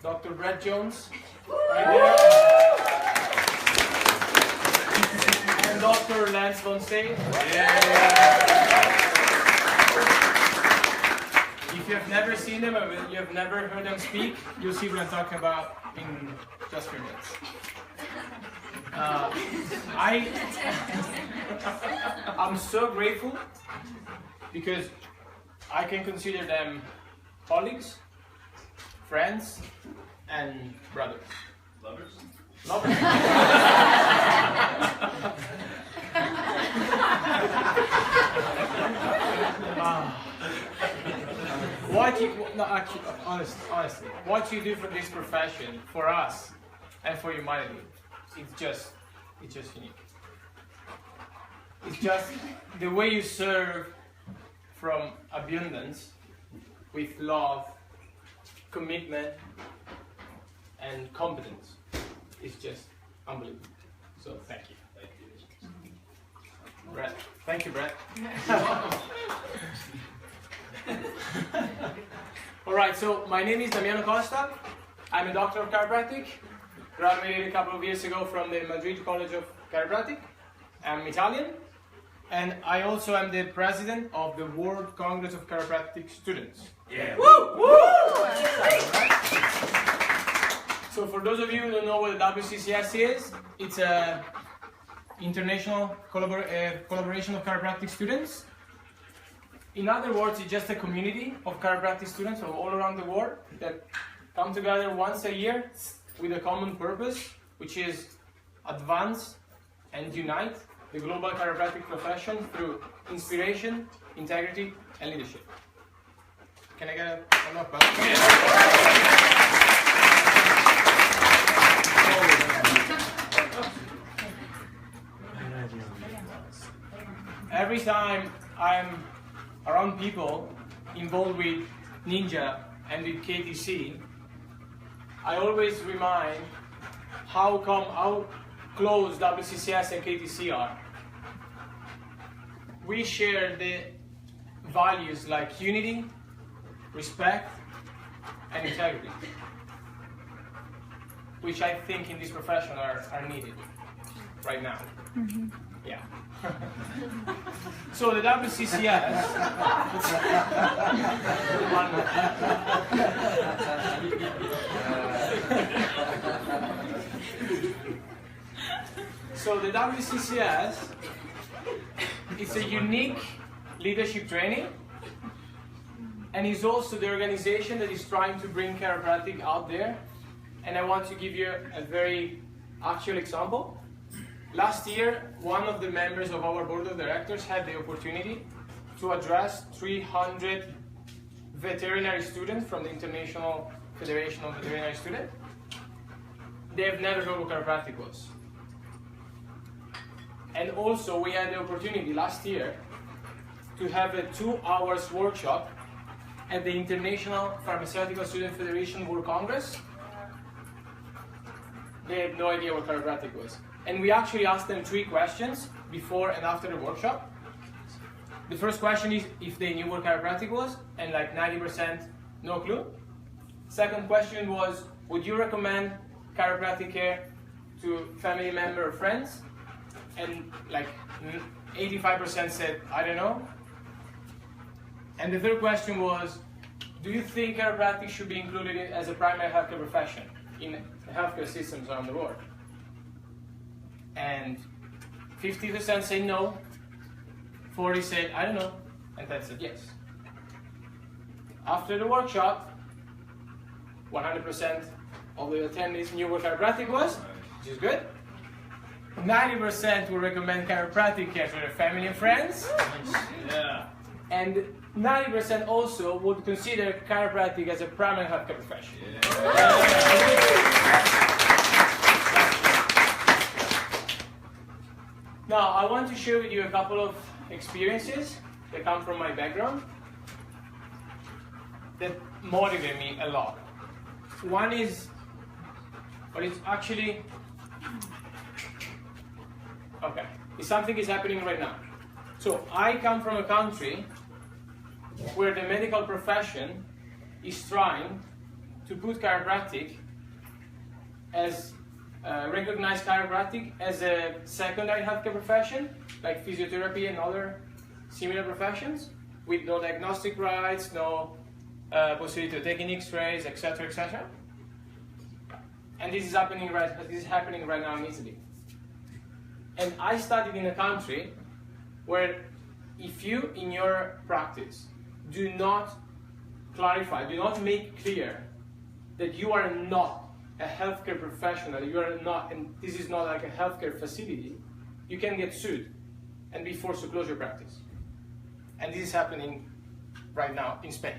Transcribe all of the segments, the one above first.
Dr. Brett Jones, right there. And Dr. Lance Von Steen. If you have never seen them or you have never heard them speak, you'll see what I'm talking about in just a few minutes. I'm so grateful because I can consider them colleagues, friends, and brothers. Lovers? Lovers. Honestly, what you do for this profession, for us, and for humanity, it's just unique. It's just the way you serve from abundance with love, commitment, and competence. It's just unbelievable. So thank you. Thank you. Brett. Thank you, Brett. Alright, so my name is Damiano Costa. I'm a doctor of chiropractic. Graduated a couple of years ago from the Madrid College of Chiropractic. I'm Italian. And I also am the president of the World Congress of Chiropractic Students. Yeah. Woo! Woo! So for those of you who don't know what the WCCS is, it's an international collaboration of chiropractic students. In other words, it's just a community of chiropractic students from all around the world that come together once a year with a common purpose, which is advance and unite the global chiropractic profession through inspiration, integrity, and leadership. Can I get a thumbs up? Every time I'm around people involved with Ninja and with KTC, I always remind how close WCCS and KTC are. We share the values like unity, respect, and integrity, which I think in this profession are needed right now. Mm-hmm. Yeah. So the WCCS. So the WCCS is a unique leadership training, and is also the organization that is trying to bring chiropractic out there. And I want to give you a very actual example. Last year, one of the members of our board of directors had the opportunity to address 300 veterinary students from the International Federation of Veterinary Students. They have never heard what chiropractic was. And also, we had the opportunity last year to have a 2-hour workshop at the International Pharmaceutical Student Federation World Congress. They had no idea what chiropractic was. And we actually asked them 3 questions before and after the workshop. The first question is if they knew what chiropractic was, and like 90% no clue. Second question was, would you recommend chiropractic care to family member or friends? And like 85% said, I don't know. And the third question was, do you think chiropractic should be included as a primary healthcare profession in healthcare systems around the world? And 50% said no, 40% said I don't know, and 10% said yes. After the workshop, 100% of the attendees knew what chiropractic was, which is good. 90% would recommend chiropractic care to their family and friends. Yeah. And 90% also would consider chiropractic as a primary healthcare profession. Yeah. Now, I want to share with you a couple of experiences that come from my background that motivate me a lot. One is, but it's actually, okay, it's something is happening right now. So I come from a country where the medical profession is trying to put chiropractic as recognized chiropractic as a secondary healthcare profession, like physiotherapy and other similar professions, with no diagnostic rights, no possibility of taking X-rays, etc., etc. And this is happening right now in Italy. And I studied in a country where if you, in your practice, do not clarify, do not make clear that you are not a healthcare professional, you are not, and this is not like a healthcare facility, you can get sued and be forced to close your practice. And this is happening right now in Spain.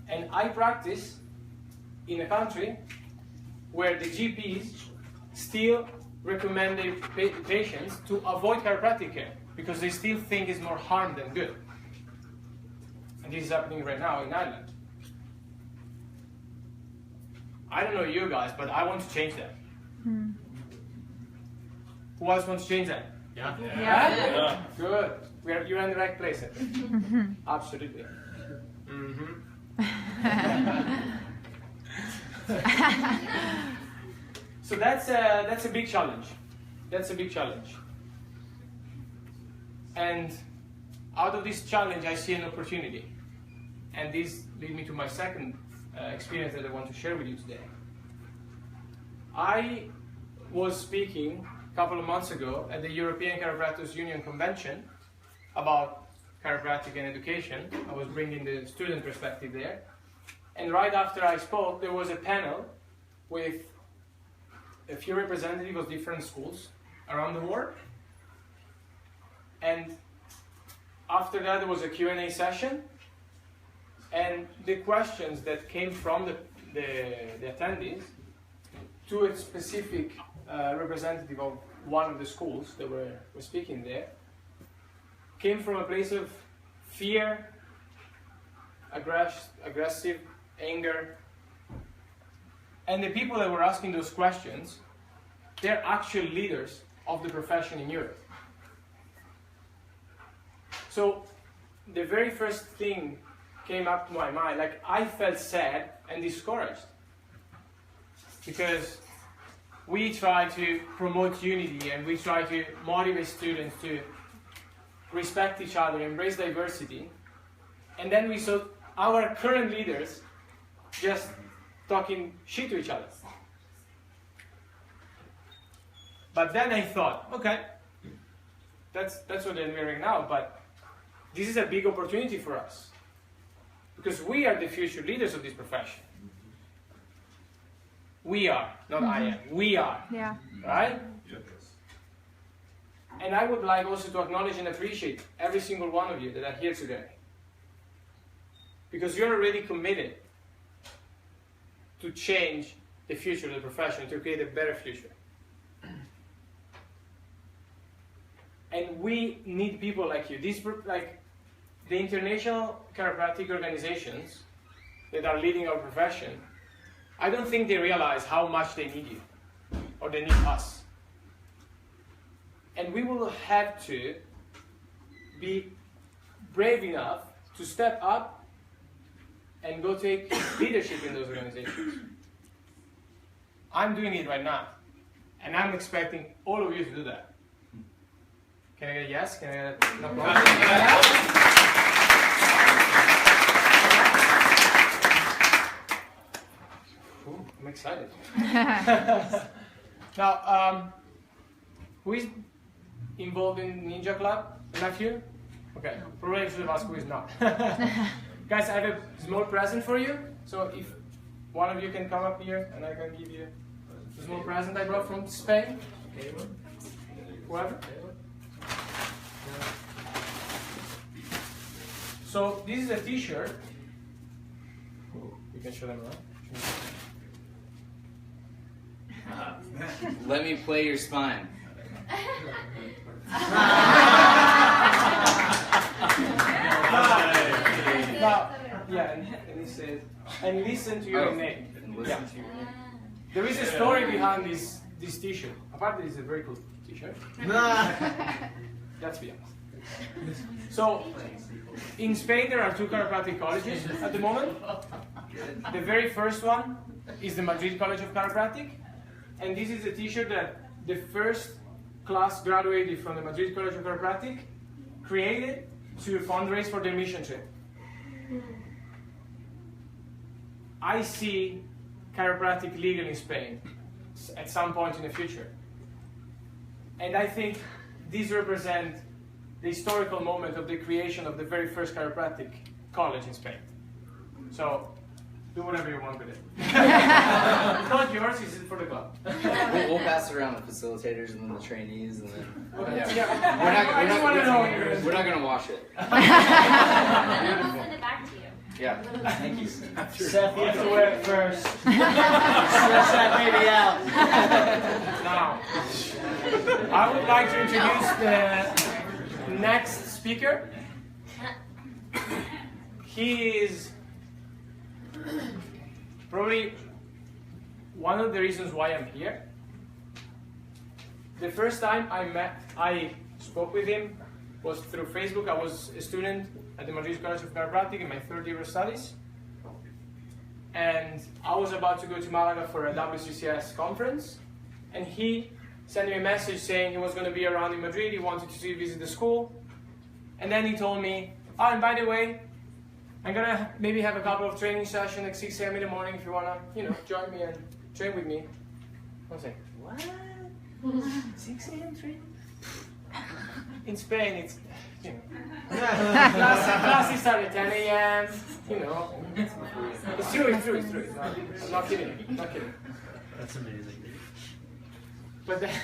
And I practice in a country where the GPs still recommend their patients to avoid chiropractic care because they still think it's more harm than good. And this is happening right now in Ireland. I don't know you guys, but I want to change that. Who else wants to change that? Yeah? Yeah. Good. You're in the right place. Absolutely. So that's a big challenge. That's a big challenge. And out of this challenge, I see an opportunity. And this leads me to my second experience that I want to share with you today. I was speaking a couple of months ago at the European Chiropractors Union Convention about chiropractic and education. I was bringing the student perspective there. And right after I spoke, there was a panel with a few representatives of different schools around the world. And after that, there was a Q&A session. And the questions that came from the attendees to a specific representative of one of the schools that were speaking there came from a place of fear, aggressive, anger. And the people that were asking those questions, they're actual leaders of the profession in Europe. So the very first thing came up to my mind, like I felt sad and discouraged because we try to promote unity and we try to motivate students to respect each other, embrace diversity, and then we saw our current leaders just talking shit to each other. But then I thought, okay, that's what they're doing now, but this is a big opportunity for us because we are the future leaders of this profession. We are, not I am. We are. Yeah. Right? Yes. And I would like also to acknowledge and appreciate every single one of you that are here today. Because you're already committed to change the future of the profession, to create a better future. And we need people like you. These, like the international chiropractic organizations that are leading our profession, I don't think they realize how much they need you, or they need us. And we will have to be brave enough to step up and go take leadership in those organizations. I'm doing it right now, and I'm expecting all of you to do that. Can I get a yes? Can I get an applause? I'm excited. Now, who is involved in Ninja Club? Matthew? Okay, probably I should have asked who is not. Guys, I have a small present for you. So if one of you can come up here and I can give you a small present I brought from Spain. Whoever. So this is a t-shirt. You can show them around. Let me play your spine. Now, yeah, and it says, and listen to your name. Yeah. There is a story behind this t-shirt. Apparently, it's a very cool t-shirt. Let's be honest. So, in Spain there are 2 chiropractic colleges at the moment. The very first one is the Madrid College of Chiropractic, and this is a t-shirt that the first class graduated from the Madrid College of Chiropractic created to fundraise for their mission trip. I see chiropractic legal in Spain at some point in the future. And I think these represent the historical moment of the creation of the very first chiropractic college in Spain. So, do whatever you want with it. It's not yours, it's for the club. We'll pass it around the facilitators and then the trainees, and then we're not gonna wash it. I'll send it back to you. Yeah, thank you. Seth, you have to wear it first. Stretch that baby out. Now, I would like to introduce the next speaker. He is probably one of the reasons why I'm here. The first time I spoke with him was through Facebook. I was a student at the Madrid College of Chiropractic in my 3rd year of studies. And I was about to go to Malaga for a WCCS conference. And he sent me a message saying he was going to be around in Madrid, he wanted to visit the school. And then he told me, oh, and by the way, I'm going to maybe have a couple of training sessions at 6 a.m. in the morning if you want to, join me and train with me. I was like, what? 6 a.m. training? In Spain, it's, classes start at 10 a.m., It's true. I'm not kidding. That's amazing. But then,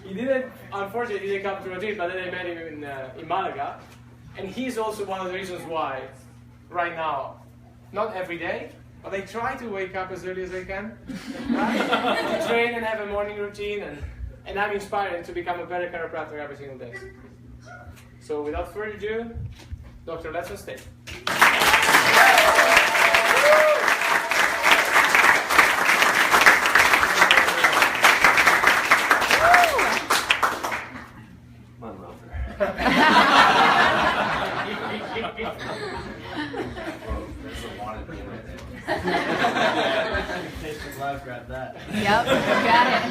he didn't, unfortunately, he didn't come to Madrid, but then I met him in Malaga. And he's also one of the reasons why, right now, not every day, but I try to wake up as early as I can, right? To train and have a morning routine, and I'm inspired to become a better chiropractor every single day. So without further ado, Dr. Let's on stage. Live, grab that. Yep, got it.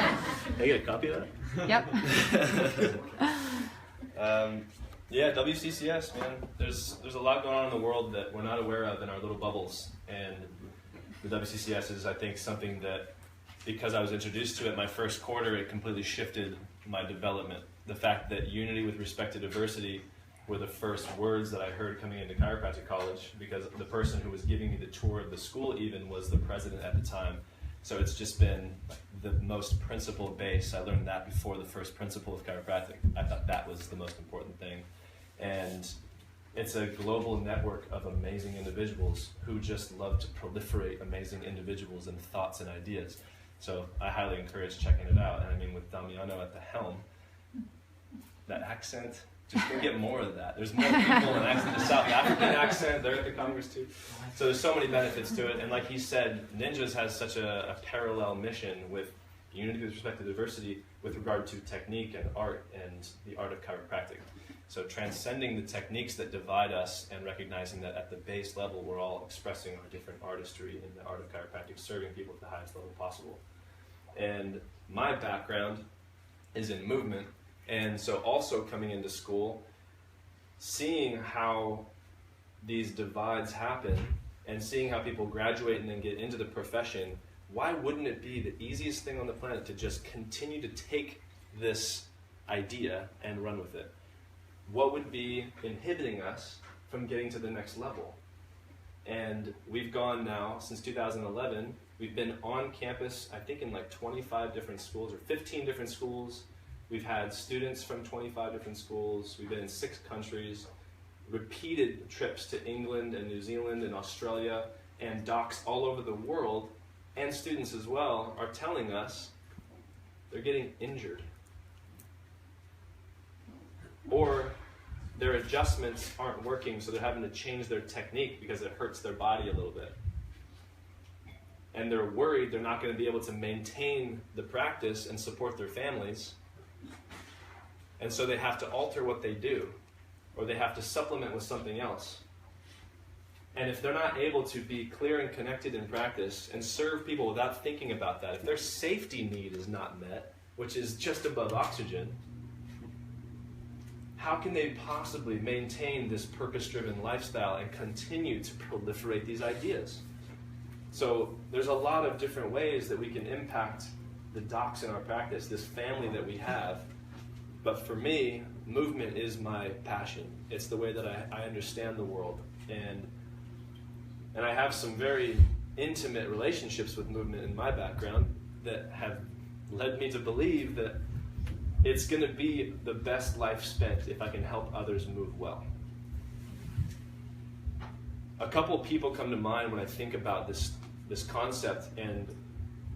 Can I get a copy of that? Yep. Yeah, WCCS, man. There's a lot going on in the world that we're not aware of in our little bubbles, and the WCCS is, I think, something that, because I was introduced to it my first quarter, it completely shifted my development. The fact that unity with respect to diversity were the first words that I heard coming into chiropractic college, because the person who was giving me the tour of the school even was the president at the time. So it's just been the most principle base. I learned that before the first principle of chiropractic. I thought that was the most important thing. And it's a global network of amazing individuals who just love to proliferate amazing individuals and thoughts and ideas. So I highly encourage checking it out. And I mean, with Damiano at the helm, that accent, just go get more of that. There's more people in accent, the South African accent, they're at the Congress too. So there's so many benefits to it. And like he said, Ninjas has such a parallel mission with unity with respect to diversity with regard to technique and art and the art of chiropractic. So transcending the techniques that divide us and recognizing that at the base level we're all expressing our different artistry in the art of chiropractic, serving people at the highest level possible. And my background is in movement, and so also coming into school, seeing how these divides happen and seeing how people graduate and then get into the profession, why wouldn't it be the easiest thing on the planet to just continue to take this idea and run with it? What would be inhibiting us from getting to the next level? And we've gone now, since 2011, we've been on campus, I think in like 25 different schools, or 15 different schools. We've had students from 25 different schools. We've been in 6 countries, repeated trips to England and New Zealand and Australia, and docs all over the world, and students as well, are telling us they're getting injured. Or their adjustments aren't working, so they're having to change their technique because it hurts their body a little bit. And they're worried they're not going to be able to maintain the practice and support their families. And so they have to alter what they do, or they have to supplement with something else. And if they're not able to be clear and connected in practice and serve people without thinking about that, if their safety need is not met, which is just above oxygen, how can they possibly maintain this purpose-driven lifestyle and continue to proliferate these ideas? So there's a lot of different ways that we can impact the docs in our practice, this family that we have. But for me, movement is my passion. It's the way that I understand the world. And I have some very intimate relationships with movement in my background that have led me to believe that it's going to be the best life spent if I can help others move well. A couple people come to mind when I think about this concept, and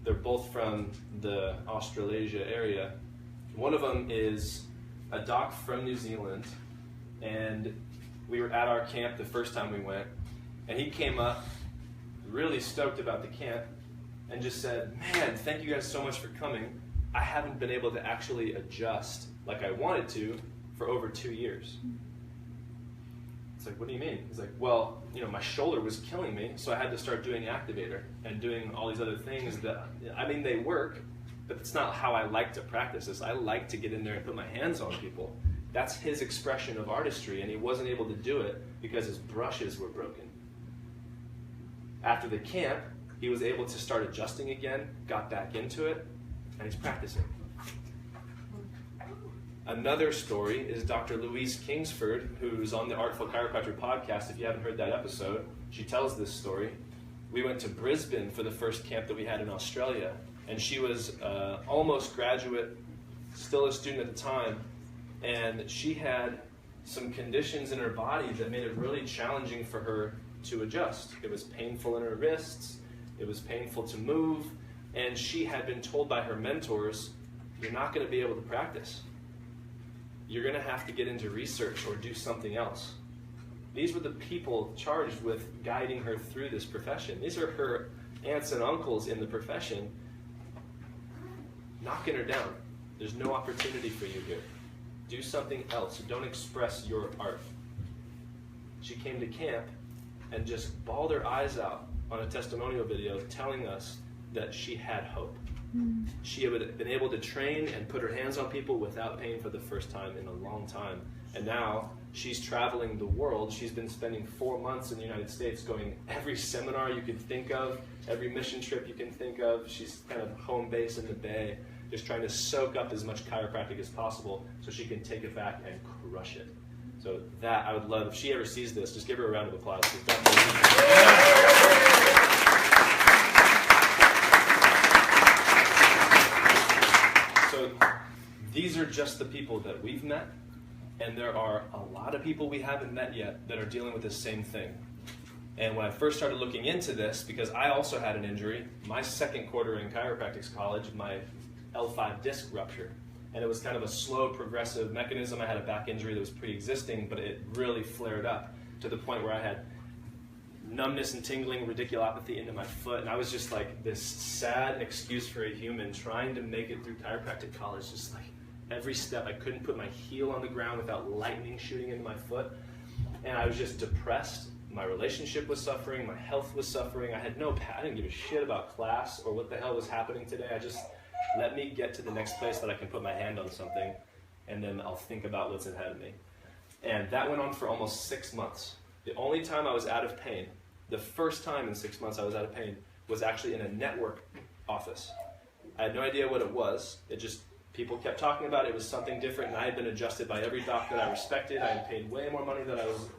they're both from the Australasia area. One of them is a doc from New Zealand, and we were at our camp the first time we went, and he came up really stoked about the camp and just said, "Man, thank you guys so much for coming. I haven't been able to actually adjust like I wanted to for over 2 years." It's like, "What do you mean?" He's like, "Well, my shoulder was killing me, so I had to start doing activator and doing all these other things that, they work, but it's not how I like to practice this. I like to get in there and put my hands on people." That's his expression of artistry, and he wasn't able to do it because his brushes were broken. After the camp, he was able to start adjusting again, got back into it, and he's practicing. Another story is Dr. Louise Kingsford, who's on the Artful Chiropractor podcast. If you haven't heard that episode, she tells this story. We went to Brisbane for the first camp that we had in Australia, and she was almost graduate, still a student at the time, and she had some conditions in her body that made it really challenging for her to adjust. It was painful in her wrists, it was painful to move, and she had been told by her mentors, "You're not going to be able to practice. You're going to have to get into research or do something else." These were the people charged with guiding her through this profession. These are her aunts and uncles in the profession knocking her down. There's no opportunity for you here. Do something else. Don't express your art. She came to camp and just bawled her eyes out on a testimonial video telling us that she had hope. She had been able to train and put her hands on people without pain for the first time in a long time. And now she's traveling the world. She's been spending 4 months in the United States going every seminar you can think of, every mission trip you can think of. She's kind of home base in the Bay, just trying to soak up as much chiropractic as possible so she can take it back and crush it. So that I would love, if she ever sees this, just give her a round of applause. So these are just the people that we've met, and there are a lot of people we haven't met yet that are dealing with the same thing. And when I first started looking into this, because I also had an injury, my second quarter in chiropractic college, my L5 disc ruptured. And it was kind of a slow, progressive mechanism. I had a back injury that was pre-existing, but it really flared up to the point where I had numbness and tingling, radiculopathy into my foot. And I was just like this sad excuse for a human trying to make it through chiropractic college. Just like every step, I couldn't put my heel on the ground without lightning shooting into my foot. And I was just depressed. My relationship was suffering. My health was suffering. I didn't give a shit about class or what the hell was happening today. I just let me get to the next place that I can put my hand on something, and then I'll think about what's ahead of me. And that went on for almost 6 months. The only time I was out of pain, the first time in 6 months I was out of pain, was actually in a network office. I had no idea what it was. People kept talking about it. It was something different, and I had been adjusted by every doc that I respected. I had paid way more money than I was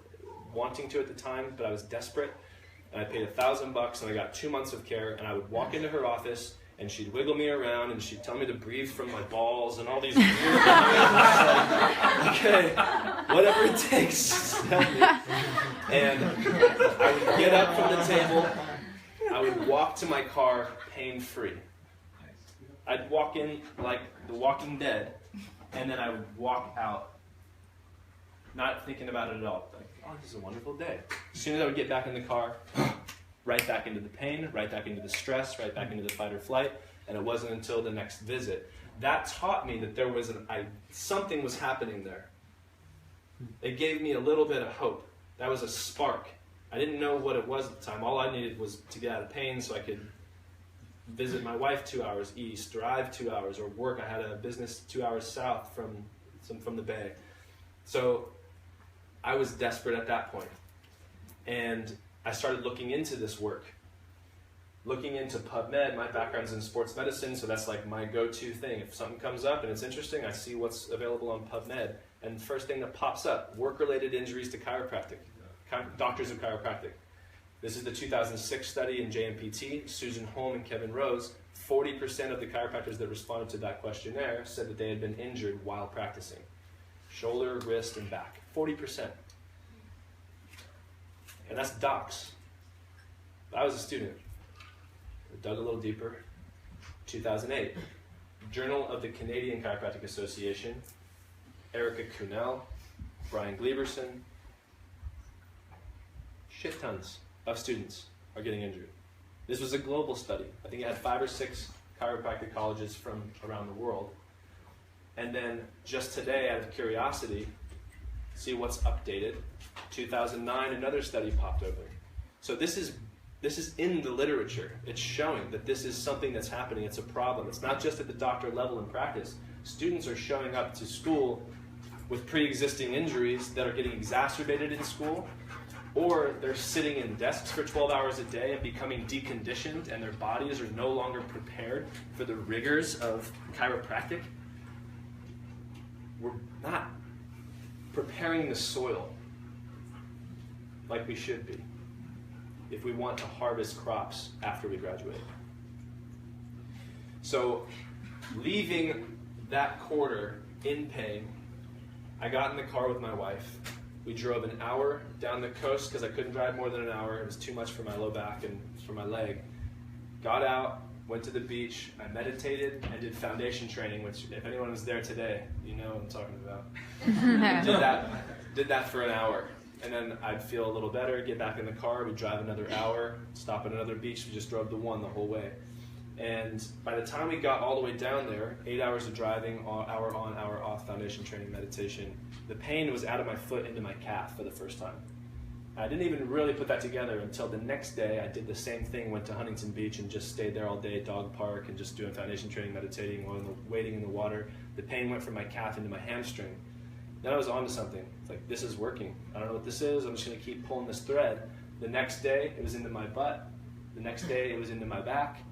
wanting to at the time, but I was desperate. And I paid $1,000, and I got 2 months of care, and I would walk into her office, and she'd wiggle me around, and she'd tell me to breathe from my balls, and all these weird things. Okay, whatever it takes, tell me. And I would get up from the table, I would walk to my car pain-free. I'd walk in like the Walking Dead, and then I would walk out, not thinking about it at all. Like, oh, this is a wonderful day. As soon as I would get back in the car, right back into the pain, right back into the stress, right back into the fight or flight, and it wasn't until the next visit that taught me that there was something was happening there. It gave me a little bit of hope. That was a spark. I didn't know what it was at the time. All I needed was to get out of pain so I could visit my wife 2 hours east, drive 2 hours, or work. I had a business 2 hours south from the Bay. So I was desperate at that point. And I started looking into this work. Looking into PubMed. My background's in sports medicine, so that's like my go-to thing. If something comes up and it's interesting, I see what's available on PubMed. And the first thing that pops up, work-related injuries to chiropractic, doctors of chiropractic. This is the 2006 study in JMPT, Susan Holm and Kevin Rose. 40% of the chiropractors that responded to that questionnaire said that they had been injured while practicing. Shoulder, wrist, and back. 40%. And that's docs. I was a student. I dug a little deeper. 2008. Journal of the Canadian Chiropractic Association. Erica Kuhnel, Brian Gleberson. Shit tons of students are getting injured. This was a global study. I think it had 5 or 6 chiropractic colleges from around the world. And then just today, out of curiosity, see what's updated. 2009, another study popped open. So this is in the literature. It's showing that this is something that's happening. It's a problem. It's not just at the doctor level in practice. Students are showing up to school with pre-existing injuries that are getting exacerbated in school, or they're sitting in desks for 12 hours a day and becoming deconditioned, and their bodies are no longer prepared for the rigors of chiropractic. We're not preparing the soil like we should be if we want to harvest crops after we graduate. So leaving that quarter in pain, I got in the car with my wife. We drove an hour down the coast because I couldn't drive more than an hour. It was too much for my low back and for my leg. Got out, went to the beach, I meditated, and did foundation training, which if anyone was there today, you know what I'm talking about. Did that for an hour. And then I'd feel a little better, get back in the car, we'd drive another hour, stop at another beach. We just drove the one the whole way. And by the time we got all the way down there, 8 hours of driving, hour on, hour off, foundation training, meditation, the pain was out of my foot into my calf for the first time. I didn't even really put that together until the next day. I did the same thing, went to Huntington Beach and just stayed there all day, dog park, and just doing foundation training, meditating, wading in the water. The pain went from my calf into my hamstring. Then I was onto something. It's like, this is working. I don't know what this is. I'm just going to keep pulling this thread. The next day, it was into my butt. The next day, it was into my back.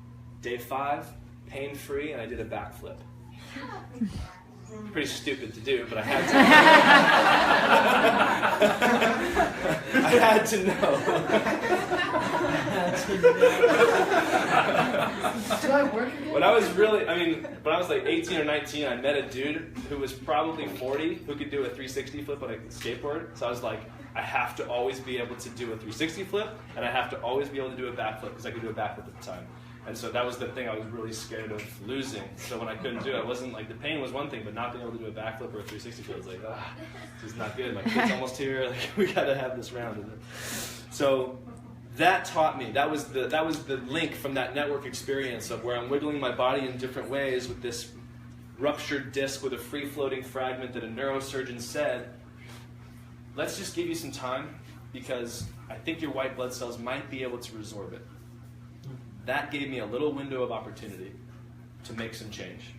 Day 5, pain-free, and I did a backflip. Pretty stupid to do, but I had to. I had to know. Do I work again? When I was like 18 or 19, I met a dude who was probably 40 who could do a 360 flip on a skateboard. So I was like, I have to always be able to do a 360 flip, and I have to always be able to do a backflip because I could do a backflip at the time. And so that was the thing I was really scared of losing. So when I couldn't do it, it wasn't like the pain was one thing, but not being able to do a backflip or a 360 flip was like, this is not good. My kid's almost here. Like, we gotta have this round. So that taught me. That was the link from that network experience of where I'm wiggling my body in different ways with this ruptured disc with a free-floating fragment that a neurosurgeon said, let's just give you some time because I think your white blood cells might be able to resorb it. That gave me a little window of opportunity to make some change.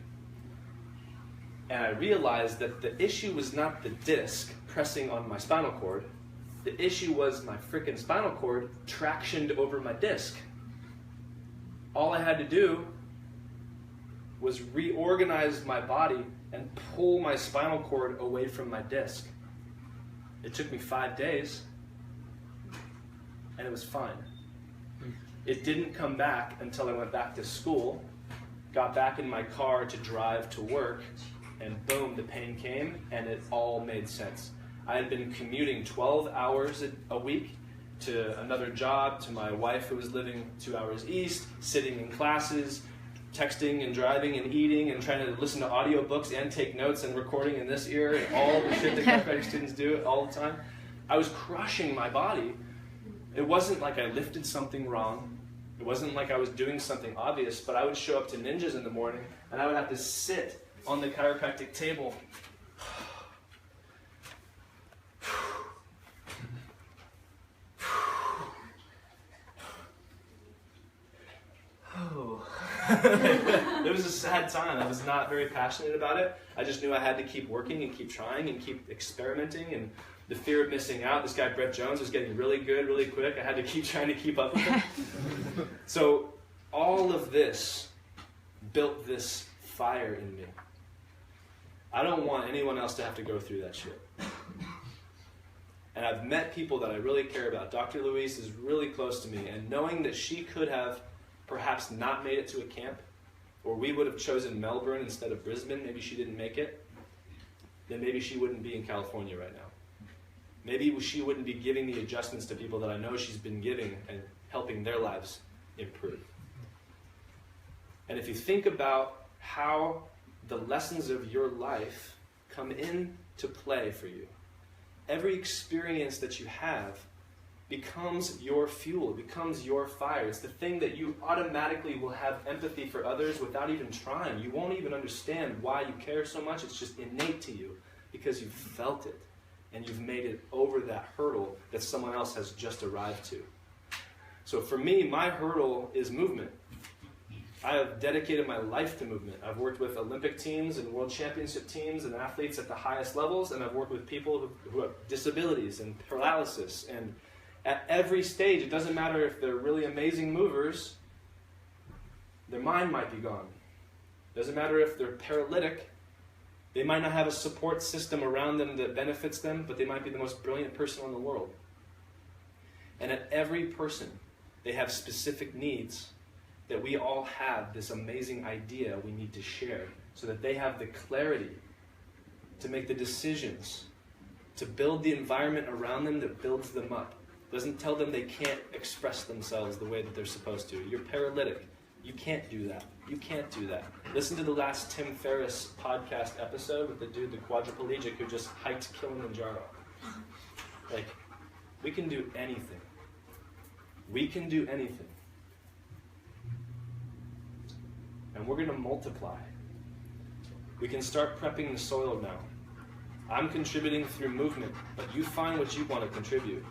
And I realized that the issue was not the disc pressing on my spinal cord. The issue was my frickin' spinal cord tractioned over my disc. All I had to do was reorganize my body and pull my spinal cord away from my disc. It took me 5 days, and it was fine. It didn't come back until I went back to school, got back in my car to drive to work, and boom, the pain came, and it all made sense. I had been commuting 12 hours a week to another job, to my wife who was living 2 hours east, sitting in classes, texting and driving and eating and trying to listen to audiobooks and take notes and recording in this ear and all the shit that chiropractic students do all the time. I was crushing my body. It wasn't like I lifted something wrong. It wasn't like I was doing something obvious, but I would show up to ninjas in the morning and I would have to sit on the chiropractic table. It was a sad time. I was not very passionate about it. I just knew I had to keep working and keep trying and keep experimenting, and the fear of missing out. This guy Brett Jones was getting really good really quick. I had to keep trying to keep up with him. So all of this built this fire in me. I don't want anyone else to have to go through that shit. And I've met people that I really care about. Dr. Louise is really close to me, and knowing that she could have perhaps not made it to a camp, or we would have chosen Melbourne instead of Brisbane, maybe she didn't make it, then maybe she wouldn't be in California right now. Maybe she wouldn't be giving the adjustments to people that I know she's been giving and helping their lives improve. And if you think about how the lessons of your life come into play for you, every experience that you have becomes your fuel, it becomes your fire. It's the thing that you automatically will have empathy for others without even trying. You won't even understand why you care so much. It's just innate to you because you've felt it and you've made it over that hurdle that someone else has just arrived to. So for me, my hurdle is movement. I have dedicated my life to movement. I've worked with Olympic teams and world championship teams and athletes at the highest levels, and I've worked with people who have disabilities and paralysis. And at every stage, it doesn't matter if they're really amazing movers, their mind might be gone. It doesn't matter if they're paralytic. They might not have a support system around them that benefits them, but they might be the most brilliant person in the world. And at every person, they have specific needs that we all have this amazing idea we need to share so that they have the clarity to make the decisions, to build the environment around them that builds them up. Doesn't tell them they can't express themselves the way that they're supposed to. You're paralytic. You can't do that. You can't do that. Listen to the last Tim Ferriss podcast episode with the dude, the quadriplegic, who just hiked Kilimanjaro. Like, we can do anything. We can do anything. And we're going to multiply. We can start prepping the soil now. I'm contributing through movement, but you find what you want to contribute.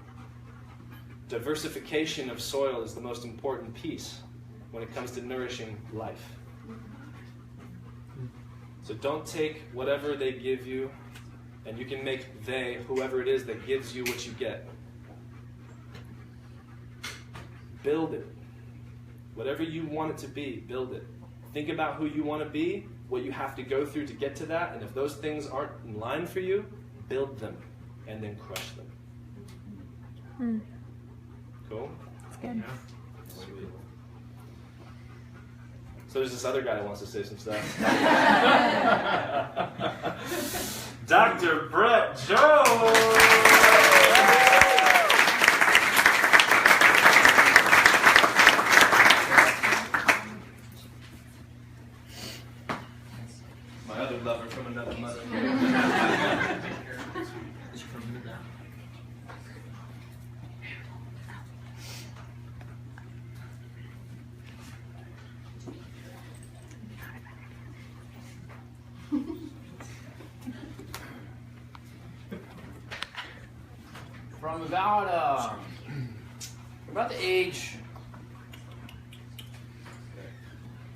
Diversification of soil is the most important piece when it comes to nourishing life. So don't take whatever they give you, and you can make they, whoever it is that gives you what you get. Build it. Whatever you want it to be, build it. Think about who you want to be, what you have to go through to get to that, and if those things aren't in line for you, build them, and then crush them. Cool? That's good. Sweet. So there's this other guy that wants to say some stuff. Dr. Brett Jones! My other lover from another mother.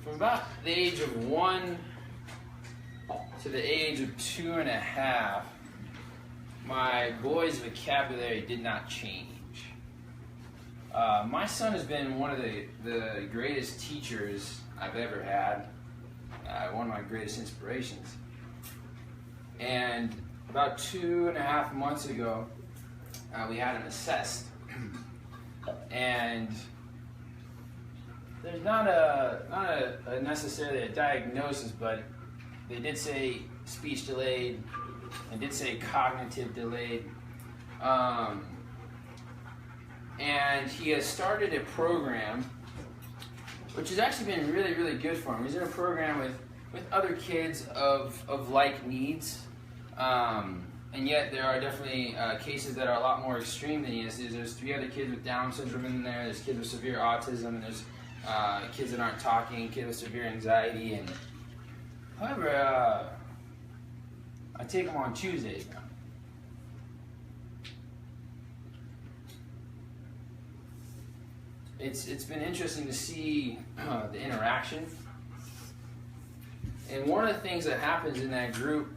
From about the age of 1 to the age of 2.5, my boy's vocabulary did not change. My son has been one of the greatest teachers I've ever had, one of my greatest inspirations. And about 2.5 months ago, we had him assessed, and there's not necessarily a diagnosis, but they did say speech delayed, and did say cognitive delayed, and he has started a program which has actually been really, really good for him. He's in a program with other kids of like needs. And yet there are definitely cases that are a lot more extreme than he is. There's 3 other kids with Down syndrome in there, there's kids with severe autism, and kids that aren't talking, kids with severe anxiety, and however, I take them on Tuesdays now. It's been interesting to see the interaction. And one of the things that happens in that group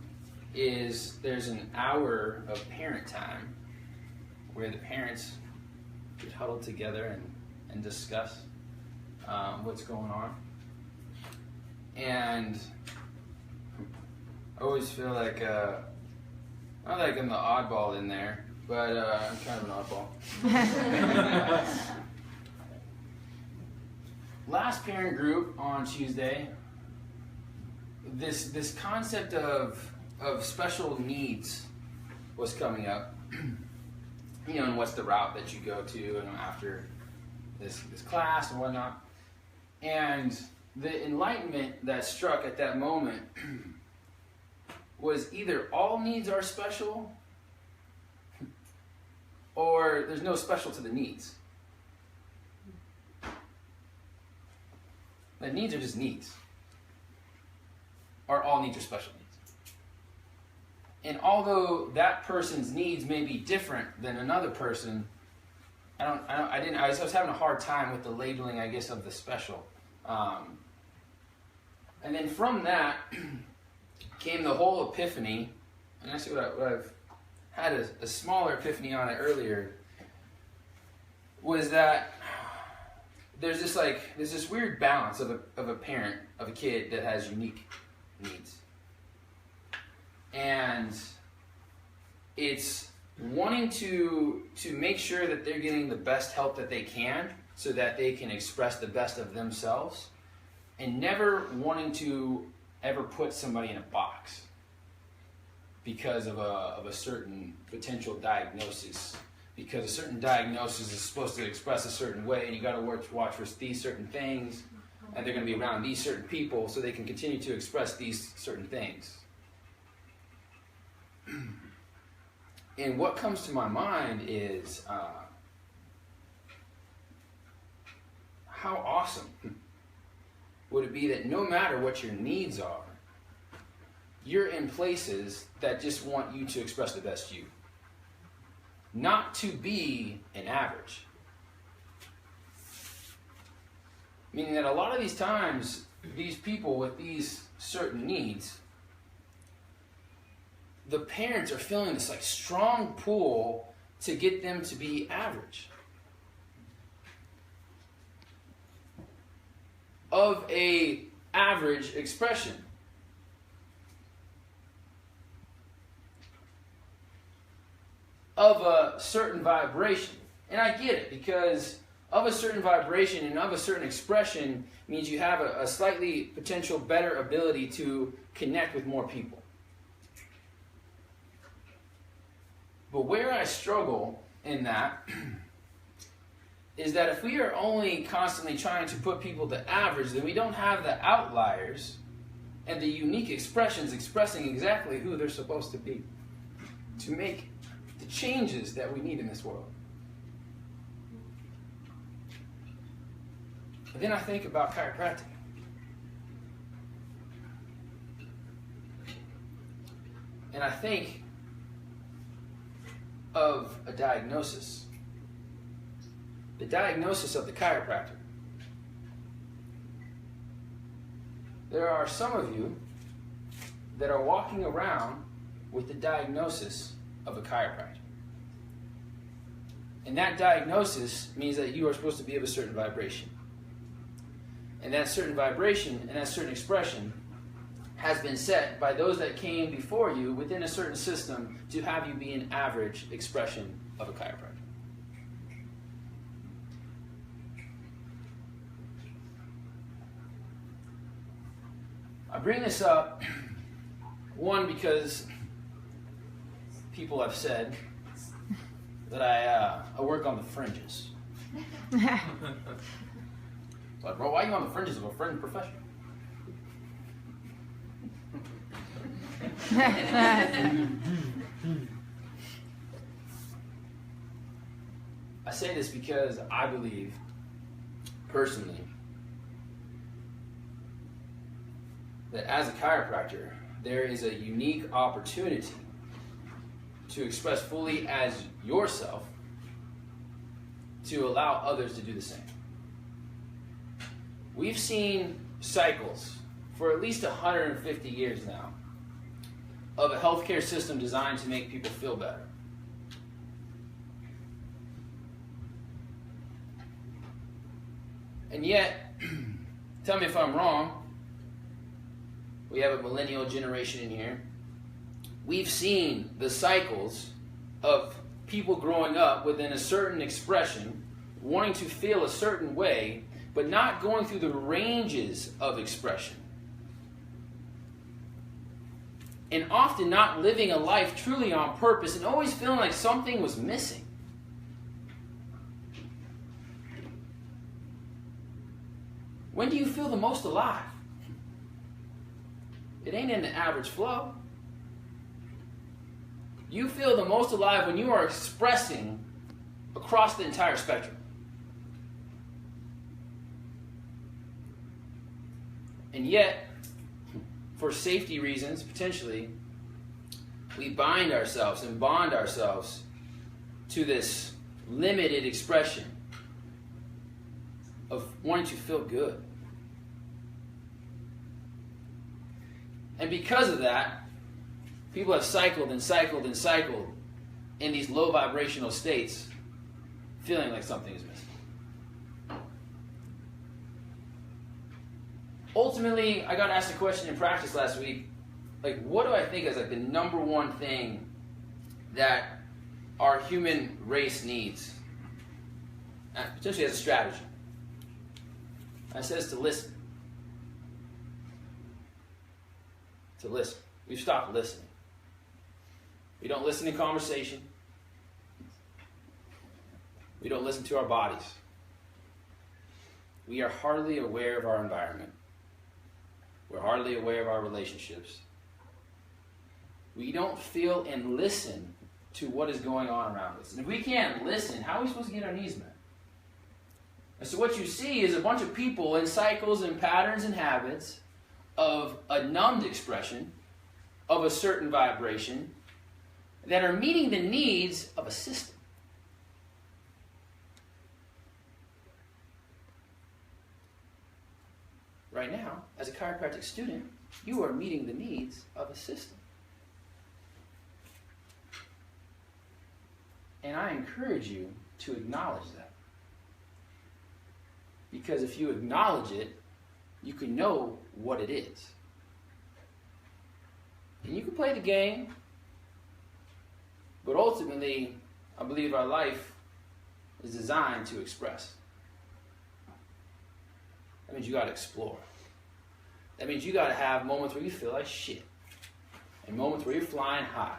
is there's an hour of parent time where the parents get huddled together and discuss what's going on. And I always feel like, not like I'm the oddball in there, but I'm kind of an oddball. Last parent group on Tuesday, this concept of special needs was coming up. You know, and what's the route that you go to after this class and whatnot. And the enlightenment that struck at that moment was either all needs are special or there's no special to the needs. The needs are just needs. Or all needs are special needs. And although that person's needs may be different than another person, I was having a hard time with the labeling, I guess, of the special. And then from that came the whole epiphany, and actually what I've had a smaller epiphany on it earlier, was that there's this weird balance of a parent, of a kid that has unique needs. And it's wanting to make sure that they're getting the best help that they can so that they can express the best of themselves, and never wanting to ever put somebody in a box because of a certain potential diagnosis. Because a certain diagnosis is supposed to express a certain way, and you got to watch for these certain things, and they're going to be around these certain people so they can continue to express these certain things. And what comes to my mind is how awesome would it be that no matter what your needs are, you're in places that just want you to express the best you. Not to be an average. Meaning that a lot of these times, these people with these certain needs, the parents are feeling this strong pull to get them to be average. Of a average expression. Of a certain vibration. And I get it, because of a certain vibration and of a certain expression means you have a slightly potential better ability to connect with more people. But where I struggle in that is that if we are only constantly trying to put people to average, then we don't have the outliers and the unique expressions expressing exactly who they're supposed to be to make the changes that we need in this world. But then I think about chiropractic. And I think of a diagnosis. The diagnosis of the chiropractor. There are some of you that are walking around with the diagnosis of a chiropractor. And that diagnosis means that you are supposed to be of a certain vibration. And that certain vibration and that certain expression has been set by those that came before you within a certain system to have you be an average expression of a chiropractor. I bring this up, one, because people have said that I work on the fringes. Like, bro, why are you on the fringes of a fringe profession? I say this because I believe, personally, that as a chiropractor, there is a unique opportunity to express fully as yourself, to allow others to do the same. We've seen cycles for at least 150 years now of a healthcare system designed to make people feel better. And yet, tell me if I'm wrong, we have a millennial generation in here. We've seen the cycles of people growing up within a certain expression, wanting to feel a certain way, but not going through the ranges of expression. And often not living a life truly on purpose and always feeling like something was missing. When do you feel the most alive? It ain't in the average flow. You feel the most alive when you are expressing across the entire spectrum. And yet, for safety reasons, potentially, we bind ourselves and bond ourselves to this limited expression of wanting to feel good. And because of that, people have cycled and cycled and cycled in these low vibrational states, feeling like something is missing. Ultimately, I got asked a question in practice last week, like, what do I think is like the number one thing that our human race needs, potentially as a strategy? I said it's to listen. To listen. We've stopped listening. We don't listen in conversation. We don't listen to our bodies. We are hardly aware of our environment. We're hardly aware of our relationships. We don't feel and listen to what is going on around us. And if we can't listen, how are we supposed to get our needs met? And so what you see is a bunch of people in cycles and patterns and habits of a numbed expression of a certain vibration that are meeting the needs of a system. Right now, as a chiropractic student, you are meeting the needs of a system. And I encourage you to acknowledge that. Because if you acknowledge it, you can know what it is. And you can play the game, but ultimately, I believe our life is designed to express. That means you got to explore. That means you got to have moments where you feel like shit, and moments where you're flying high.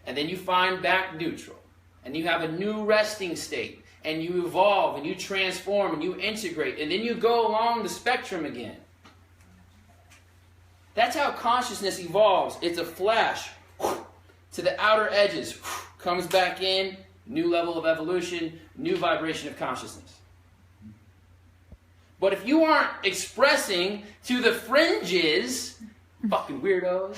And then you find back neutral, and you have a new resting state, and you evolve, and you transform, and you integrate, and then you go along the spectrum again. That's how consciousness evolves. It's a flash to the outer edges, comes back in, new level of evolution, new vibration of consciousness. But if you aren't expressing to the fringes, fucking weirdos,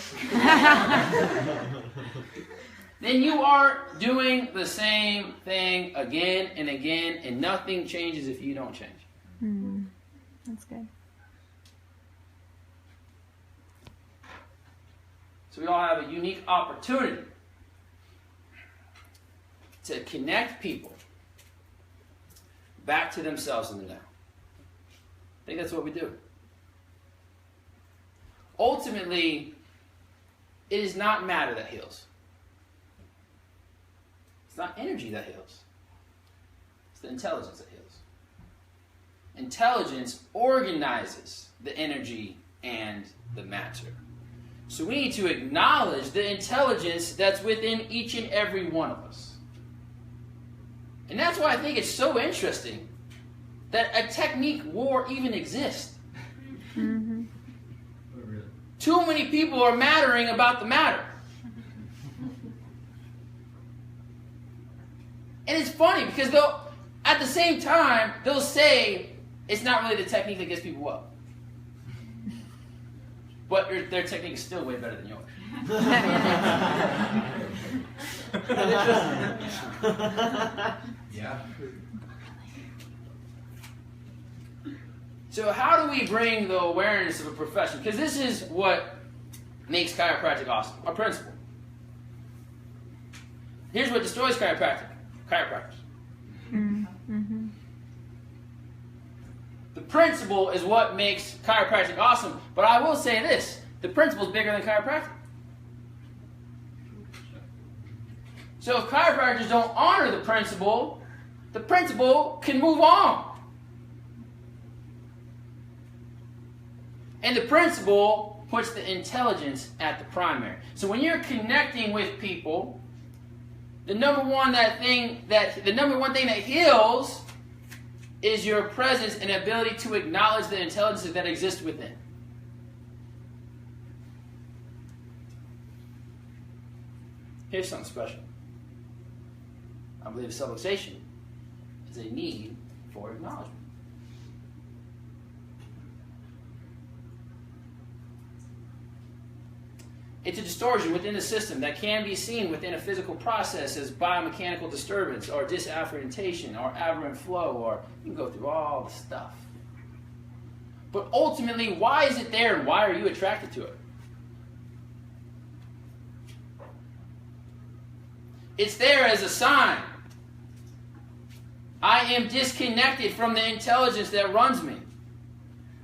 then you are doing the same thing again and again, and nothing changes if you don't change. That's good. So we all have a unique opportunity to connect people back to themselves in the now. I think that's what we do. Ultimately, it is not matter that heals. It's not energy that heals. It's the intelligence that heals. Intelligence organizes the energy and the matter. So we need to acknowledge the intelligence that's within each and every one of us. And that's why I think it's so interesting that a technique war even exists. Mm-hmm. Too many people are mattering about the matter. And it's funny because they'll, at the same time, they'll say it's not really the technique that gets people up. But their technique is still way better than yours. Yeah. So how do we bring the awareness of a profession? Because this is what makes chiropractic awesome. A principle. Here's what destroys chiropractic. Chiropractors. Mm-hmm. The principle is what makes chiropractic awesome. But I will say this. The principle is bigger than chiropractic. So if chiropractors don't honor the principle can move on. And the principle puts the intelligence at the primary. So when you're connecting with people, the number one thing that heals is your presence and ability to acknowledge the intelligence that exists within. Here's something special. I believe self-fixation is a need for acknowledgement. It's a distortion within the system that can be seen within a physical process as biomechanical disturbance or disafferentation or aberrant flow, or you can go through all the stuff. But ultimately, why is it there and why are you attracted to it? It's there as a sign. I am disconnected from the intelligence that runs me.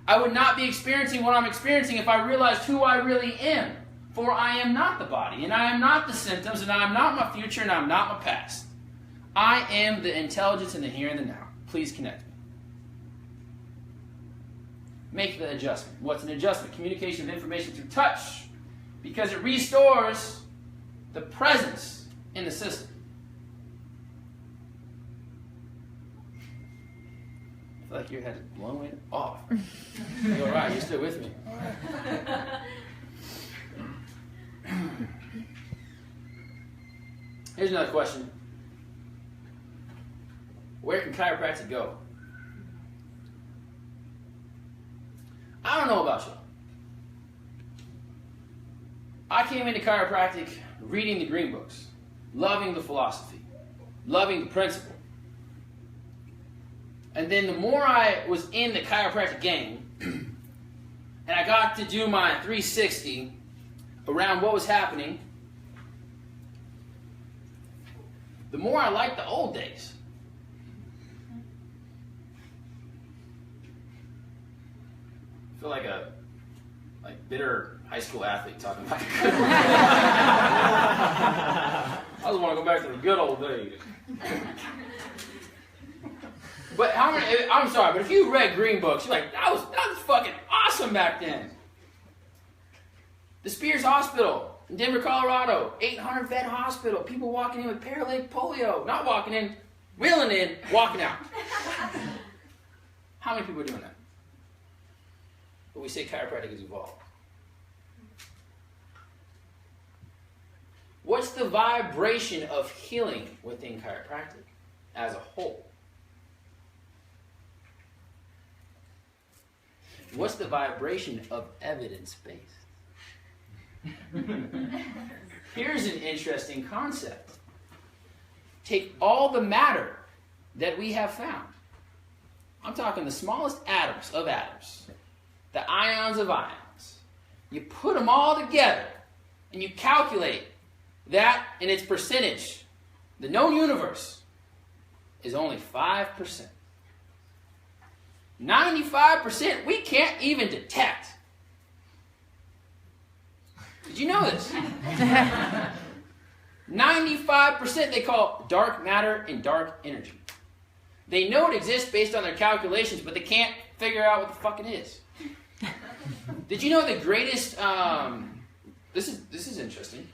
I would not be experiencing what I'm experiencing if I realized who I really am. For I am not the body, and I am not the symptoms, and I am not my future, and I am not my past. I am the intelligence in the here and the now. Please connect me. Make the adjustment. What's an adjustment? Communication of information through touch, because it restores the presence in the system. I feel like your head is blown way off. You're all right. You're still with me. All right. Here's another question. Where can chiropractic go? I don't know about you. I came into chiropractic reading the green books, loving the philosophy, loving the principle. And then the more I was in the chiropractic game, and I got to do my 360 around what was happening, the more I liked the old days. I feel like a bitter high school athlete talking about I just want to go back to the good old days. But I'm sorry, but if you read green books, you're like, that was fucking awesome back then. The Spears Hospital in Denver, Colorado, 800-bed hospital. People walking in with paralytic polio. Not walking in, wheeling in, walking out. How many people are doing that? But we say chiropractic has evolved. What's the vibration of healing within chiropractic as a whole? What's the vibration of evidence-based? Here's an interesting concept. Take all the matter that we have found. I'm talking the smallest atoms of atoms, the ions of ions. You put them all together and you calculate that in its percentage. The known universe is only 5%. 95% we can't even detect. Did you know this? 95% they call dark matter and dark energy. They know it exists based on their calculations, but they can't figure out what the fuck it is. Did you know the greatest... This is interesting.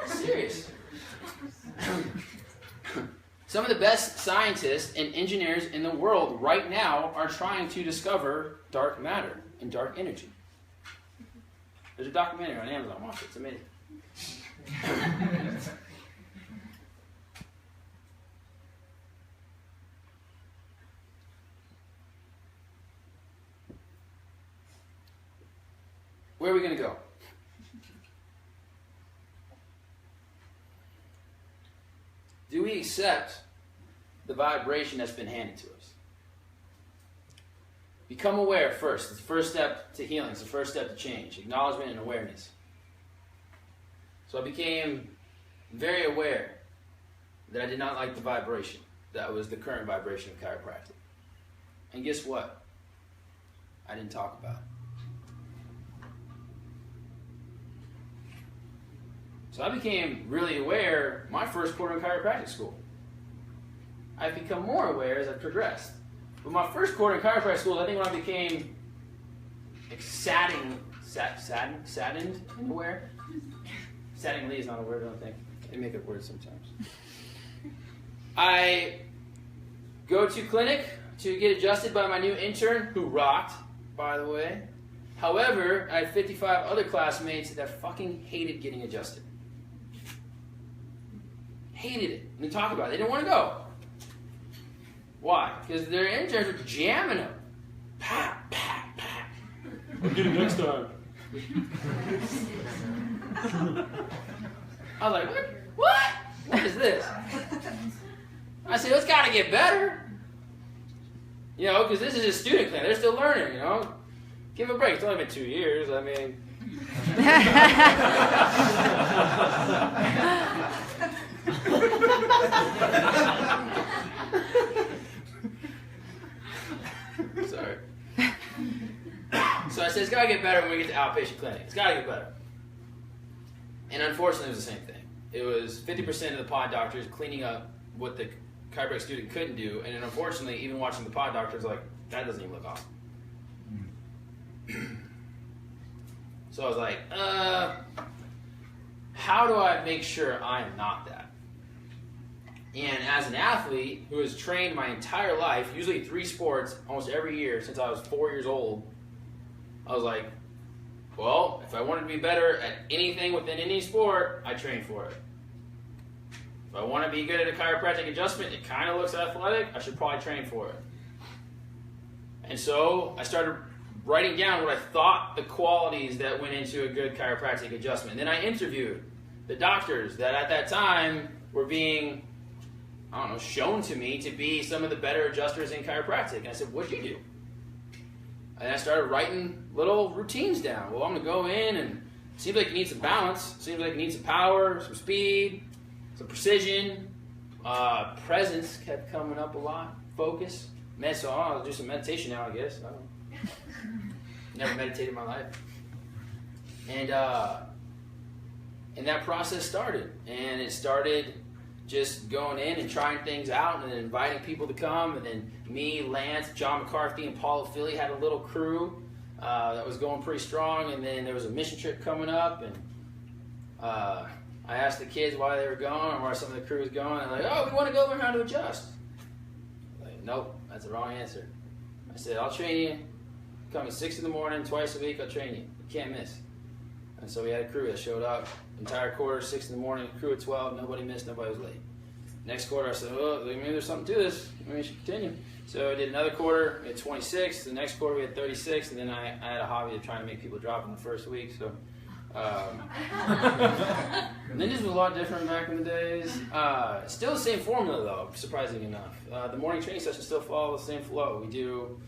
Serious. Some of the best scientists and engineers in the world right now are trying to discover dark matter and dark energy. There's a documentary on Amazon. Watch it. It's amazing. where are we going to go? Do we accept the vibration that's been handed to us? Become aware first. It's the first step to healing. It's the first step to change. Acknowledgement and awareness. So I became very aware that I did not like the vibration. That was the current vibration of chiropractic. And guess what? I didn't talk about it. So I became really aware my first quarter in chiropractic school. I've become more aware as I've progressed. But my first quarter in chiropractic school, I think when I became saddened and aware. Saddeningly is not a word, I don't think. They make up words sometimes. I go to clinic to get adjusted by my new intern, who rocked, by the way. However, I had 55 other classmates that fucking hated getting adjusted. Hated it. And they talk about it. They didn't want to go. Why? Because their interns were jamming them. Pat, pat, pat. I'll get it next time. I was like, what? What is this? I said, it's got to get better. You know, because this is a student clinic. They're still learning, you know. Give them a break. It's only been 2 years. I mean. Sorry. So I said, it's got to get better when we get to outpatient clinic. It's got to get better. And unfortunately, it was the same thing. It was 50% of the pod doctors cleaning up what the chiropractic student couldn't do. And then unfortunately, even watching the pod doctors, like, that doesn't even look awesome. So I was like, how do I make sure I am not that? And as an athlete who has trained my entire life, usually 3 sports, almost every year since I was 4 years old, I was like, well, if I wanted to be better at anything within any sport, I train for it. If I want to be good at a chiropractic adjustment, it kind of looks athletic, I should probably train for it. And so I started writing down what I thought the qualities that went into a good chiropractic adjustment. And then I interviewed the doctors that at that time were being, I don't know, shown to me to be some of the better adjusters in chiropractic. And I said, what'd you do? And I started writing little routines down. Well, I'm going to go in and it seems like you need some balance. Seems like you need some power, some speed, some precision. Presence kept coming up a lot. Focus. So I'll do some meditation now, I guess. I don't know. Never meditated in my life. And that process started. And it started just going in and trying things out and then inviting people to come. And then me, Lance, John McCarthy, and Paula Philly had a little crew that was going pretty strong. And then there was a mission trip coming up. And I asked the kids why they were going or why some of the crew was going. And they're like, oh, we want to go learn how to adjust. I'm like, nope, that's the wrong answer. I said, I'll train you. Come at 6 in the morning, twice a week, I'll train you. You can't miss. And so we had a crew that showed up. Entire quarter, 6 in the morning, crew at 12, nobody missed, nobody was late. Next quarter, I said, oh, maybe there's something to this. Maybe we should continue. So I did another quarter, we had 26. The next quarter, we had 36. And then I had a hobby of trying to make people drop in the first week. So ninjas was a lot different back in the days. Still the same formula, though, surprisingly enough. The morning training sessions still follow the same flow. We do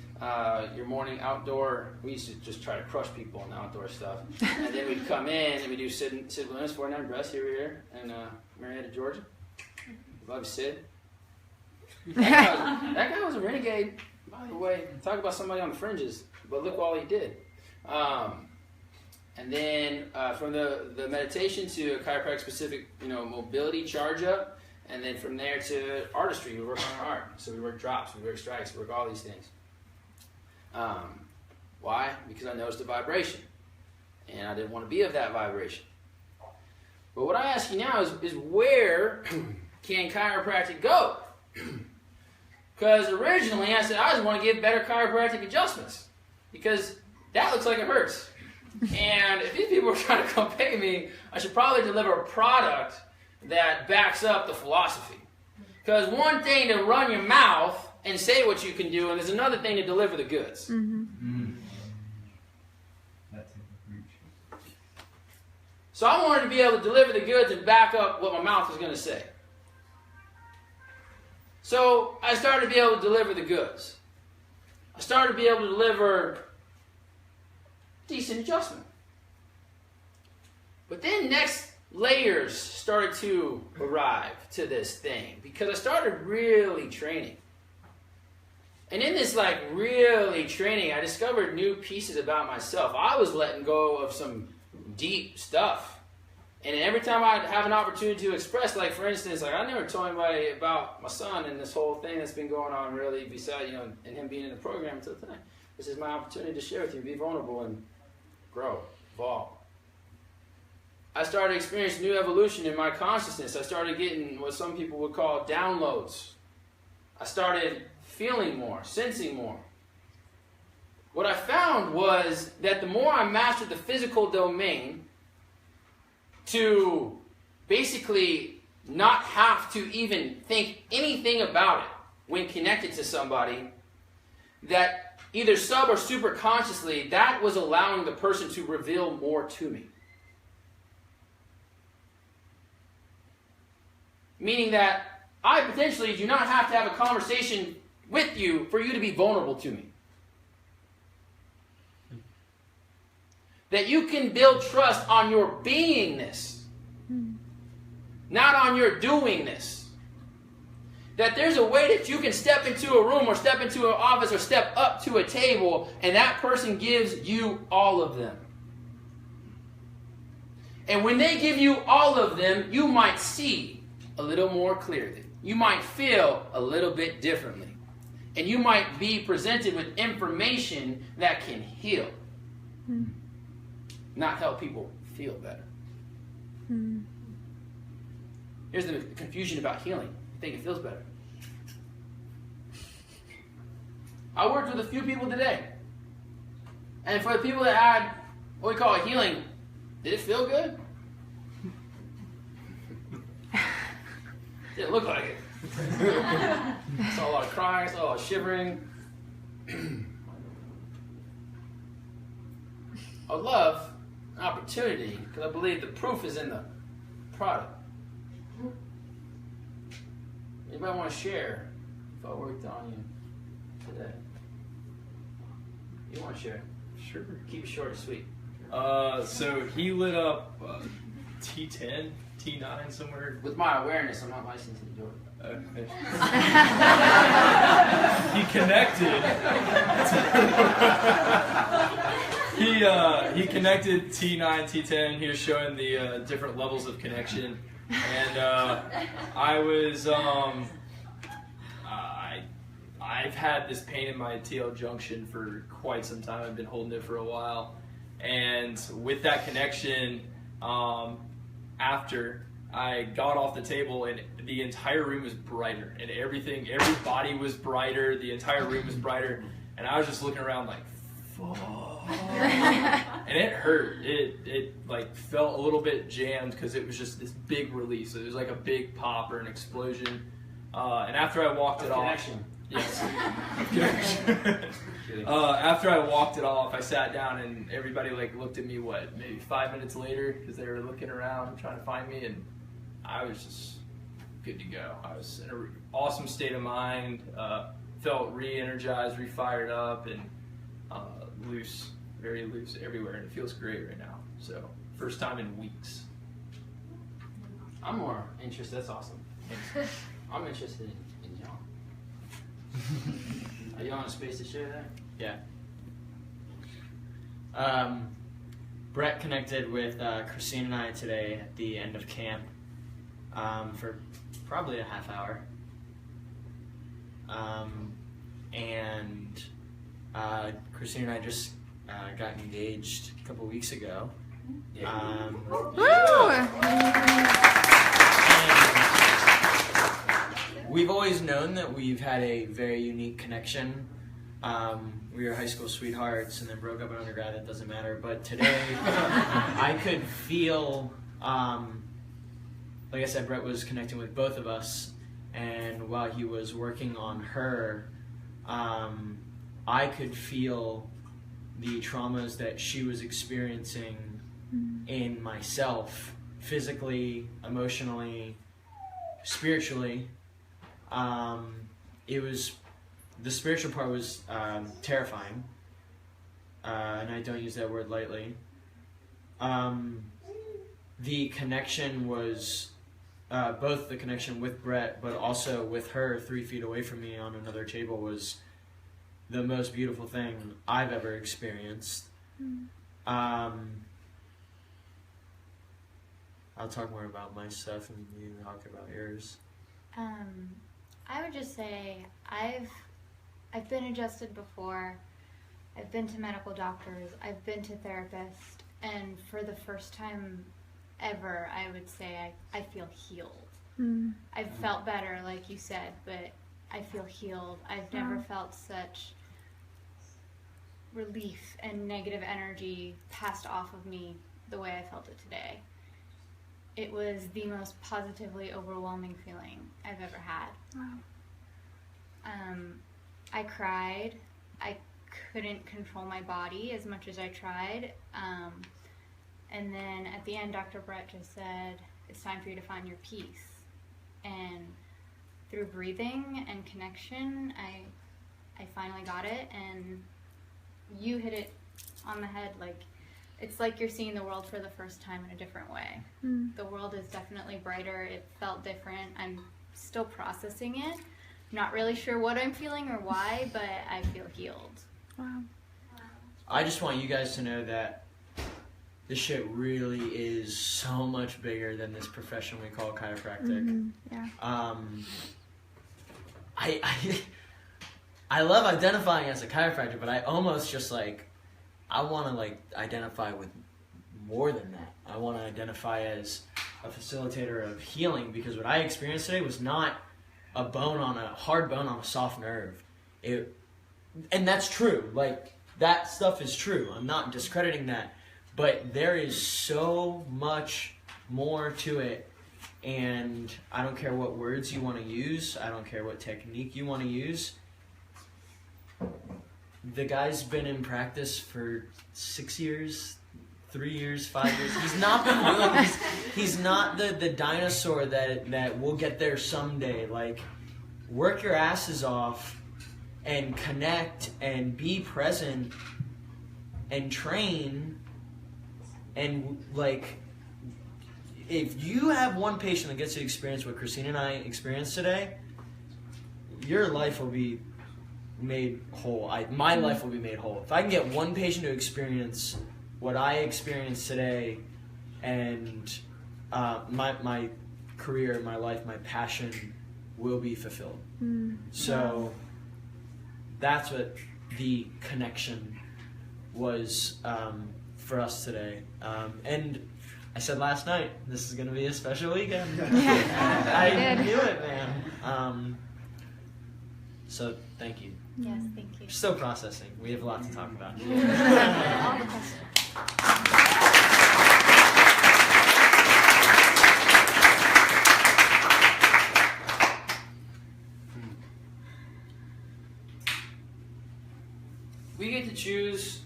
your morning outdoor. We used to just try to crush people on the outdoor stuff. And then we'd come in and we do Sid Lunas, 49 breaths here in Marietta, Georgia. Love you, Sid. That guy was a renegade, by the way. Talk about somebody on the fringes, but look all he did. And then from the meditation to a chiropractic specific, mobility charge up, and then from there to artistry, we work on our art. So we work drops, we work strikes, we work all these things. Why? Because I noticed a vibration, and I didn't want to be of that vibration. But what I ask you now is where can chiropractic go? Because originally I said I just want to give better chiropractic adjustments because that looks like it hurts. And if these people are trying to come pay me, I should probably deliver a product that backs up the philosophy. Because one thing to run your mouth and say what you can do, and there's another thing to deliver the goods. Mm-hmm. That's it. So I wanted to be able to deliver the goods and back up what my mouth was going to say. So I started to be able to deliver the goods. I started to be able to deliver decent adjustment. But then next layers started to arrive to this thing because I started really training. And in this really training, I discovered new pieces about myself. I was letting go of some deep stuff. And every time I'd have an opportunity to express, for instance, I never told anybody about my son and this whole thing that's been going on really beside, and him being in the program until tonight. This is my opportunity to share with you, be vulnerable and grow, evolve. I started experiencing new evolution in my consciousness. I started getting what some people would call downloads. I started feeling more, sensing more. What I found was that the more I mastered the physical domain to basically not have to even think anything about it when connected to somebody, that either sub or super consciously, that was allowing the person to reveal more to me. Meaning that I potentially do not have to have a conversation with you for you to be vulnerable to me. That you can build trust on your beingness, not on your doingness. That there's a way that you can step into a room or step into an office or step up to a table and that person gives you all of them. And when they give you all of them, you might see a little more clearly. You might feel a little bit differently. And you might be presented with information that can heal. Not help people feel better. Here's the confusion about healing. You think it feels better. I worked with a few people today. And for the people that had what we call a healing, did it feel good? Didn't look like it. Saw a lot of crying, saw a lot of shivering. I love an opportunity because I believe the proof is in the product. Anybody want to share if I worked on you today? You want to share? Sure. Keep it short and sweet. So he lit up T10, T9 somewhere. With my awareness, I'm not licensed to do it. Okay. He connected. He connected T9, T10. He was showing the different levels of connection, and I was I've had this pain in my TL junction for quite some time. I've been holding it for a while, and with that connection, after I got off the table and the entire room was brighter and every body was brighter, the entire room was brighter, and I was just looking around like, fuck. And it hurt. It felt a little bit jammed because it was just this big release. It was like a big pop or an explosion. And after I walked it off, yes. After I walked it off, I sat down and everybody looked at me. Maybe 5 minutes later, because they were looking around trying to find me, and I was just good to go. I was in an awesome state of mind. Felt re-energized, re-fired up, and loose, very loose everywhere, and it feels great right now. So, first time in weeks. I'm more interested. That's awesome. I'm interested in y'all. Are y'all in a space to share that? Yeah. Brett connected with Christine and I today at the end of camp for probably a half hour. And Christine and I just got engaged a couple weeks ago. We've always known that we've had a very unique connection. We were high school sweethearts and then broke up in undergrad, that doesn't matter. But today, I could feel, like I said, Brett was connecting with both of us. And while he was working on her, I could feel the traumas that she was experiencing in myself, physically, emotionally, spiritually. The spiritual part was terrifying, and I don't use that word lightly. The connection was both the connection with Brett, but also with her 3 feet away from me on another table was the most beautiful thing I've ever experienced. I'll talk more about my stuff and you talk about yours. I would just say I've been adjusted before. I've been to medical doctors. I've been to therapists, and for the first time ever, I would say I feel healed. I've felt better, like you said, but I feel healed. I've never felt such relief and negative energy passed off of me the way I felt it today. It was the most positively overwhelming feeling I've ever had. I cried. I couldn't control my body as much as I tried. And then at the end, Dr. Brett just said, it's time for you to find your peace. And through breathing and connection, I finally got it. And you hit it on the head. Like, it's like you're seeing the world for the first time in a different way. The world is definitely brighter. It felt different. I'm still processing it. Not really sure what I'm feeling or why, but I feel healed. Wow. I just want you guys to know that this shit really is so much bigger than this profession we call chiropractic. Yeah. I love identifying as a chiropractor, but I almost just I want to identify with more than that. I want to identify as a facilitator of healing, because what I experienced today was not a hard bone on a soft nerve. And that's true. That stuff is true. I'm not discrediting that. But there is so much more to it. And I don't care what words you want to use. I don't care what technique you want to use. The guy's been in practice for 6 years, 3 years, 5 years. He's not been doing. He's not the dinosaur that will get there someday. Work your asses off and connect and be present and train. And if you have one patient that gets to experience what Christine and I experienced today, your life will be made whole. My life will be made whole. If I can get one patient to experience what I experienced today, and my career, my life, my passion will be fulfilled. So that's what the connection was for us today. And I said last night, this is going to be a special weekend. I knew it, man. So thank you. Yes, thank you. We're still processing. We have a lot to talk about. All the questions. We get to choose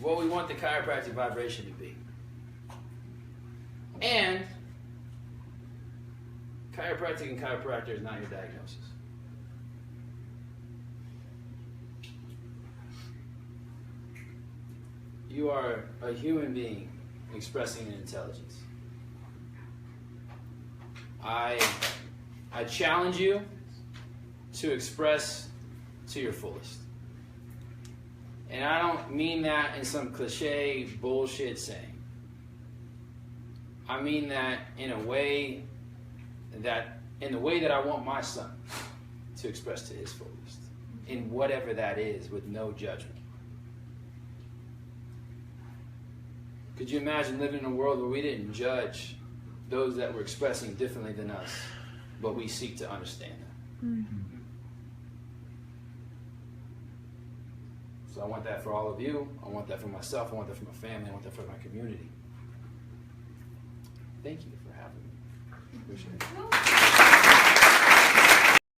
what we want the chiropractic vibration to be. And chiropractic and chiropractor is not your diagnosis. You are a human being expressing an intelligence. I challenge you to express to your fullest. And I don't mean that in some cliche bullshit saying. I mean that in the way that I want my son to express to his fullest, in whatever that is, with no judgment. Could you imagine living in a world where we didn't judge those that were expressing differently than us, but we seek to understand them? So I want that for all of you. I want that for myself. I want that for my family. I want that for my community. Thank you for having me. Appreciate it.